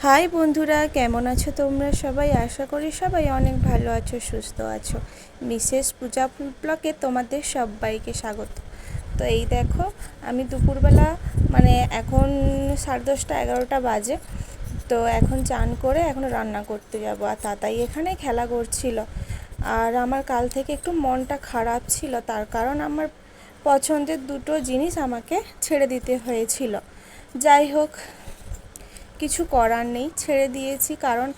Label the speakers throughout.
Speaker 1: High বন্ধুরা, কেমন আছো তোমরা সবাই? আশা করি সবাই অনেক ভালো আছো, সুস্থ আছো। মিসেস পূজা ফুড ব্লগে তোমাদের সবাইকে স্বাগত। তো এই দেখো, আমি দুপুরবেলা এখন 10:30-11টা বাজে। তো এখন চান করে এখন রান্না করতে যাব। আর তাতাই এখানে খেলা করছিল। আর আমার কাল থেকে একটু মনটা খারাপ ছিল, তার কারণ আমার পছন্দের দুটো জিনিস আমাকে ছেড়ে দিতে হয়েছিল। যাই হোক, কিছু করার নেই, ছেড়ে দিয়েছি। কারণ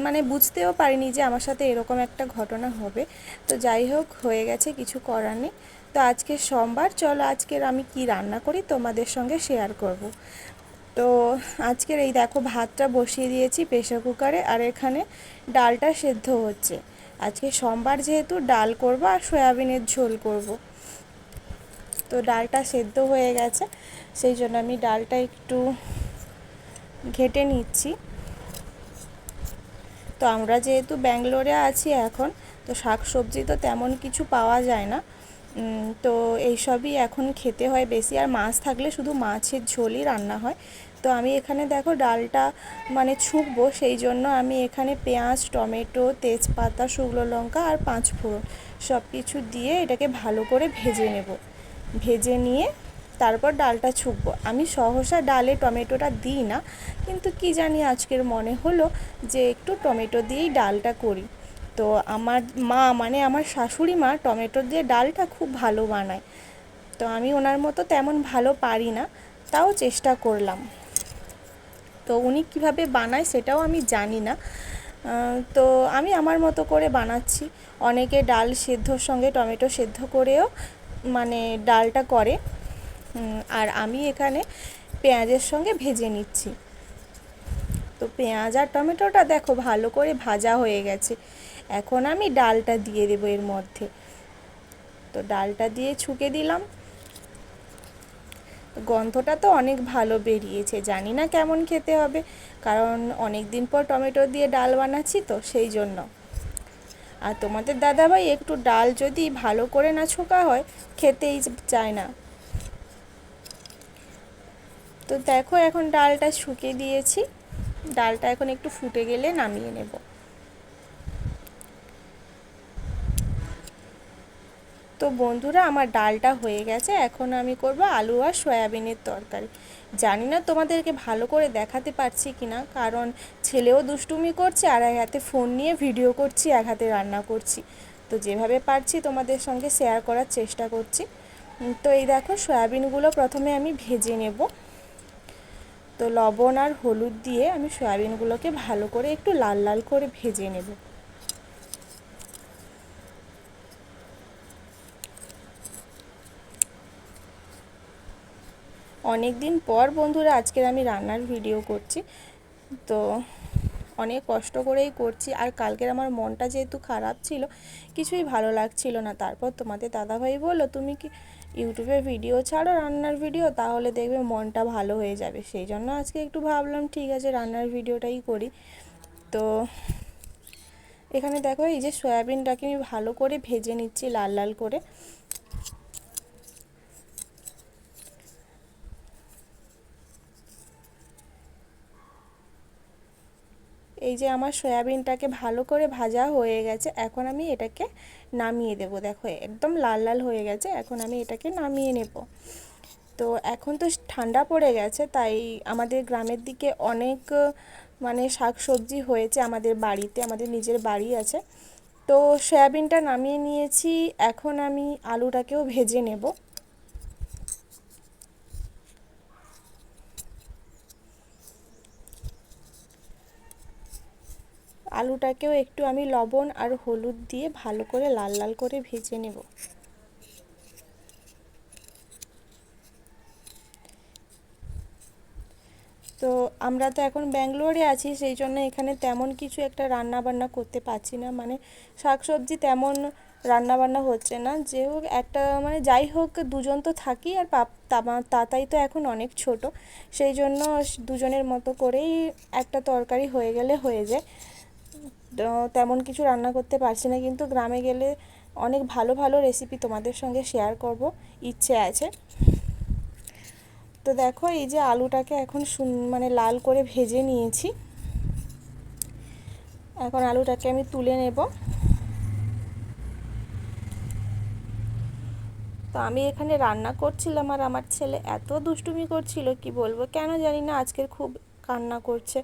Speaker 1: আমি বুঝতেও পারিনি যে আমার সাথে এরকম একটা ঘটনা হবে। তো যাই হোক, হয়ে গেছে, কিছু করার নেই। তো আজকে সোমবার, চলো আজকের আমি কি রান্না করি তোমাদের সঙ্গে শেয়ার করব। তো আজকের এই দেখো, ভাতটা বসিয়ে দিয়েছি প্রেসার কুকারে, আর এখানে ডালটা সেদ্ধ হচ্ছে। আজকে সোমবার যেহেতু ডাল করব আর সয়াবিনের ঝোল করব। তো ডালটা সেদ্ধ হয়ে গেছে, সেই জন্য আমি ডালটা একটু ঘেটে নিচ্ছি। তো আমরা যেহেতু ব্যাঙ্গালোরে আছি এখন, তো শাক সবজি তো তেমন কিছু পাওয়া যায় না। তো এইসবই এখন খেতে হয় বেশি। আর মাছ থাকলে শুধু মাছের ঝোলই রান্না হয়। তো আমি এখানে দেখো ডালটা ছুঁকবো, সেই জন্য আমি এখানে পেঁয়াজ, টমেটো, তেজপাতা, শুকনো লঙ্কা আর 5 ফোড়ন সব কিছু দিয়ে এটাকে ভালো করে ভেজে নেব। ভেজে নিয়ে তারপর ডালটা ছুঁকবো। আমি সহসা ডালে টমেটোটা দিই না, কিন্তু কি জানি আজকের মনে হলো যে একটু টমেটো দিয়েই ডালটা করি। তো আমার মা আমার শাশুড়ি মা টমেটো দিয়ে ডালটা খুব ভালো বানায়। তো আমি ওনার মতো তেমন ভালো পারি না, তাও চেষ্টা করলাম। তো উনি কীভাবে বানায় সেটাও আমি জানি না। তো আমি আমার মতো করে বানাচ্ছি। অনেকে ডাল সেদ্ধর সঙ্গে টমেটো সেদ্ধ করেও ডালটা করে। আর আমি এখানে পেঁয়াজের সঙ্গে ভেজে নিচ্ছি। তো পেঁয়াজ আর টমেটোটা দেখো ভালো করে ভাজা হয়ে গেছে। এখন আমি ডালটা দিয়ে দেবো এর মধ্যে। তো ডালটা দিয়ে ছুঁকে দিলাম। গন্ধটা তো অনেক ভালো বেরিয়েছে, জানি না কেমন খেতে হবে, কারণ অনেক দিন পর টমেটো দিয়ে ডাল বানাচ্ছি, তো সেই জন্য। আর তোমাদের দাদাভাই একটু ডাল যদি ভালো করে না ছোকা হয়, খেতেই চায় না। তো দেখো, এখন ডালটা ছুঁকে দিয়েছি। ডালটা এখন একটু ফুটে গেলে নামিয়ে নেব। তো বন্ধুরা, আমার ডালটা হয়ে গেছে। এখন আমি করব আলু আর সয়াবিনের তরকারি। জানি না তোমাদেরকে ভালো করে দেখাতে পারছি কি না, কারণ ছেলেও দুষ্টুমি করছে, আর এক হাতে ফোন নিয়ে ভিডিও করছি, এক হাতে রান্না করছি। তো যেভাবে পারছি তোমাদের সঙ্গে শেয়ার করার চেষ্টা করছি। তো এই দেখো, সয়াবিনগুলো প্রথমে আমি ভেজে নেব। তো লবণ আর হলুদ দিয়ে আমি সয়াবিনগুলোকে ভালো করে একটু লাল লাল করে ভেজে নেব। অনেক দিন পর বন্ধুরা আজকের আমি রান্নার ভিডিও করছি। তো অনেক কষ্ট করেই করছি। আর কালকের আমার মনটা যেহেতু খারাপ ছিল, কিছুই ভালো লাগছিল না। তারপর তোমাদের দাদাভাই বললো, তুমি কি ইউটিউবে ভিডিও ছাড়ো, রান্নার ভিডিও, তাহলে দেখবে মনটা ভালো হয়ে যাবে। সেই জন্য আজকে একটু ভাবলাম ঠিক আছে, রান্নার ভিডিওটাই করি। তো এখানে দেখো, এই যে সয়াবিনটাকে আমি ভালো করে ভেজে নিচ্ছি লাল লাল করে। এই যে আমার সয়াবিনটাকে ভালো করে ভাজা হয়ে গেছে, এখন আমি এটাকে নামিয়ে দেব। দেখো একদম লাল লাল হয়ে গেছে, এখন আমি এটাকে নামিয়ে নেব। তো এখন তো ঠান্ডা পড়ে গেছে, তাই আমাদের গ্রামের দিকে অনেক শাক সবজি হয়েছে আমাদের বাড়িতে, আমাদের নিজের বাড়ি আছে। তো সয়াবিনটা নামিয়ে নিয়েছি, এখন আমি আলুটাকেও ভেজে নেব। আলুটাকেও একটু আমি লবণ আর হলুদ দিয়ে ভালো করে লাল লাল করে ভেজে নেব। তো আমরা তো এখন ব্যাঙ্গালোরে আছি, সেই জন্য এখানে তেমন কিছু একটা রান্না বান্না করতে পারছি না, শাক সবজি তেমন রান্না বান্না হচ্ছে না। যে হোক একটা যাই হোক, দুজন তো থাকি, আর তাতাই তো এখন অনেক ছোট, সেই জন্য দুজনের মতো করেই একটা তরকারি হয়ে গেলে হয়ে যায়। তো তেমন কিছু রান্না করতে পারছি না, কিন্তু গ্রামে গেলে অনেক ভালো ভালো রেসিপি তোমাদের সঙ্গে শেয়ার করব, ইচ্ছে আছে। তো দেখো এই যে আলুটাকে এখন মানে লাল করে ভেজে নিয়েছি। এখন আলুটাকে আমি তুলে নেব। তো আমি এখানে রান্না করছিলাম আর আমার ছেলে এত দুষ্টুমি করছিল কি বলবো, কেন জানি না আজকের খুব কান্না করছে।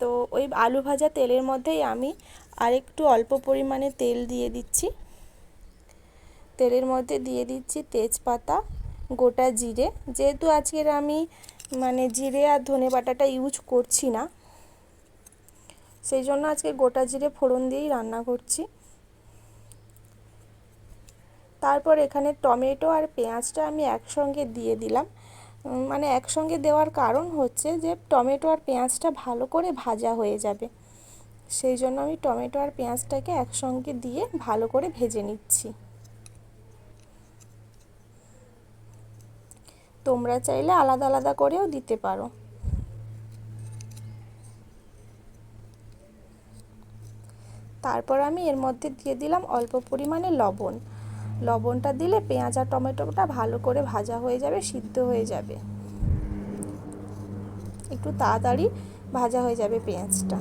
Speaker 1: তো ওই আলু ভাজা তেলের মধ্যেই আমি আরেকটু অল্প পরিমাণে তেল দিয়ে দিচ্ছি। তেলের মধ্যে দিয়ে দিচ্ছি তেজপাতা, গোটা জিরে। যেহেতু আজকের আমি মানে জিরে আর ধনে বাটাটা ইউজ করছি না, সেই জন্য আজকে গোটা জিরে ফোড়ন দিয়েই রান্না করছি। তারপর এখানে টমেটো আর পেঁয়াজটা আমি একসঙ্গে দিয়ে দিলাম। মানে একসঙ্গে দেওয়ার কারণ হচ্ছে যে টমেটো আর পেঁয়াজটা ভালো করে ভাজা হয়ে যাবে, সেই জন্য আমি টমেটো আর পেঁয়াজটাকে একসঙ্গে দিয়ে ভালো করে ভেজে নিচ্ছি। তোমরা চাইলে আলাদা আলাদা করেও দিতে পারো। তারপর আমি এর মধ্যে দিয়ে দিলাম অল্প পরিমাণে লবণ। লবণটা দিলে পেঁয়াজ আর টমেটোটা ভালো করে ভাজা হয়ে যাবে, সিদ্ধ হয়ে যাবে, একটু তাড়াতাড়ি ভাজা হয়ে যাবে পেঁয়াজটা।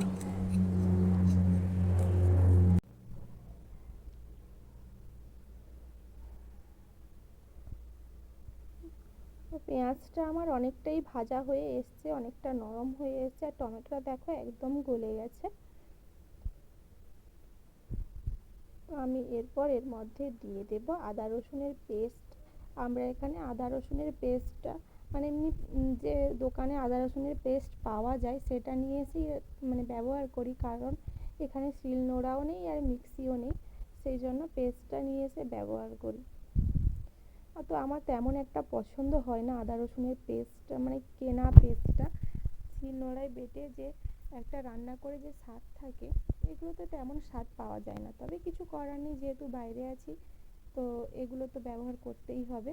Speaker 1: পেঁয়াজটা আমার অনেকটাই ভাজা হয়ে এসছে, অনেকটা নরম হয়ে এসছে, আর টমেটোটা দেখো একদম গলে গেছে। আমি এরপর এর মধ্যে দিয়ে দেব আদা রসুনের পেস্ট। আমরা এখানে আদা রসুনের পেস্টটা মানে এমনি যে দোকানে আদা রসুনের পেস্ট পাওয়া যায় সেটা নিয়ে এসেই মানে ব্যবহার করি, কারণ এখানে শিলনোড়াও নেই আর মিক্সিও নেই, সেই জন্য পেস্টটা নিয়ে এসে ব্যবহার করি। তো আমার তেমন একটা পছন্দ হয় না আদা রসুনের পেস্টটা, মানে কেনা পেস্টটা। শিলনোড়ায় বেটে যে একটা রান্না করে যে স্বাদ থাকে, এগুলোতে তেমন স্বাদ পাওয়া যায় না। তবে কিছু করার নেই, যেহেতু বাইরে আছি তো এগুলো তো ব্যবহার করতেই হবে।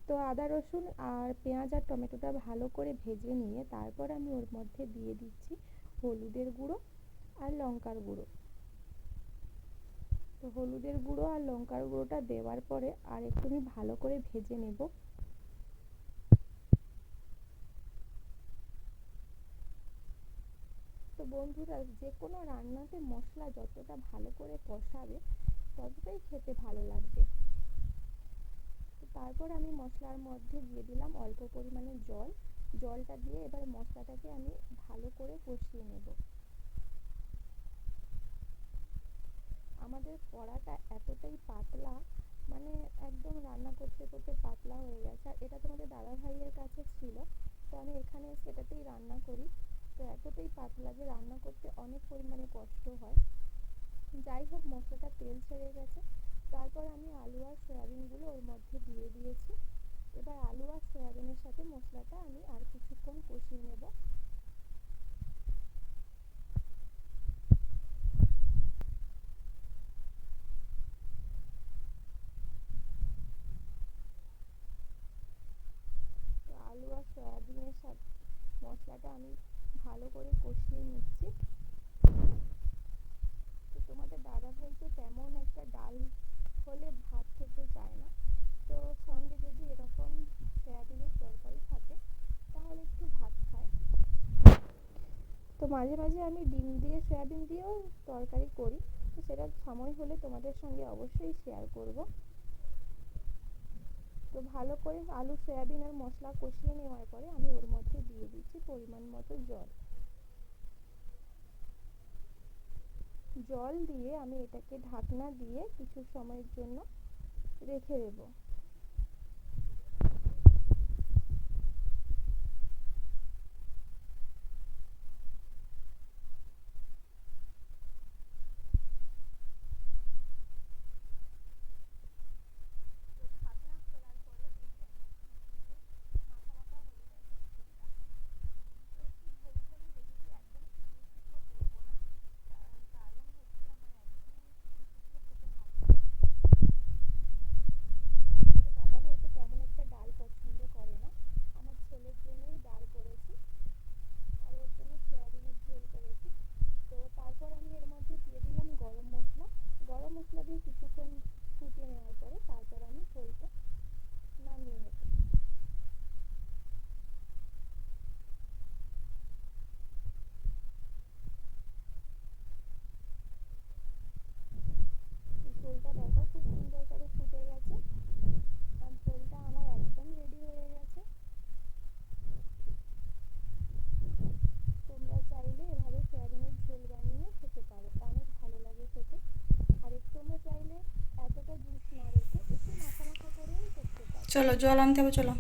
Speaker 1: তো আদা রসুন আর পেঁয়াজ আর টমেটোটা ভালো করে ভেজে নিয়ে তারপর আমি ওর মধ্যে দিয়ে দিচ্ছি হলুদের গুঁড়ো আর লঙ্কার গুঁড়ো। তো হলুদের গুঁড়ো আর লঙ্কার গুঁড়োটা দেওয়ার পরে আর একটু আমি ভালো করে ভেজে নেব। তো বন্ধুরা, যে কোনো রান্নাতে মশলা যতটা ভালো করে কষাবে ততটাই খেতে ভালো লাগবে। তো তারপর আমি মশলার মধ্যে দিয়ে দিলাম অল্প পরিমাণে জল। জলটা দিয়ে এবার মশলাটাকে আমি ভালো করে কষিয়ে নেব। আমাদের কড়াটা এতটাই পাতলা, মানে একদম রান্না করতে করতে পাতলা হয়ে গেছে। আর এটা তোমাদের দাদা ভাইয়ের কাছে ছিল, তো আমি এখানে সেটাতেই রান্না করি। তো এতটাই পাতলা যে রান্না করতে অনেক পরিমাণে কষ্ট হয়। যাই হোক, মশলাটা তেল ছেড়ে গেছে। তারপর আমি আলু আর সয়াবিনগুলো ওর মধ্যে দিয়ে দিয়েছি। এবার আলু আর সয়াবিনের সাথে মশলাটা আমি আর কিছুক্ষণ কষিয়ে নেব। তো আলু আর সয়াবিনের সাথে মশলাটা আমি ভালো করে কষিয়ে নিচ্ছি। তো তোমাদের দাদা ভাই তো তেমন একটা ডাল হলে ভাত খেতে চায় না, তো সঙ্গে যদি এরকম সয়াবিনের তরকারি থাকে তাহলে একটু ভাত খায়। তো মাঝে মাঝে আমি ডিম দিয়ে সয়াবিন দিয়েও তরকারি করি, তো সেটা সময় হলে তোমাদের সঙ্গে অবশ্যই শেয়ার করব। তো ভালো করে আলু সয়াবিন আর মশলা কষিয়ে নেওয়ার পরে আমি ওর মধ্যে দিয়ে দিচ্ছি পরিমাণ মতো জল। জল দিয়ে আমি এটাকে ঢাকনা দিয়ে কিছু সময়ের জন্য রেখে দেবো। চলো জল আনতে হবে, চলো।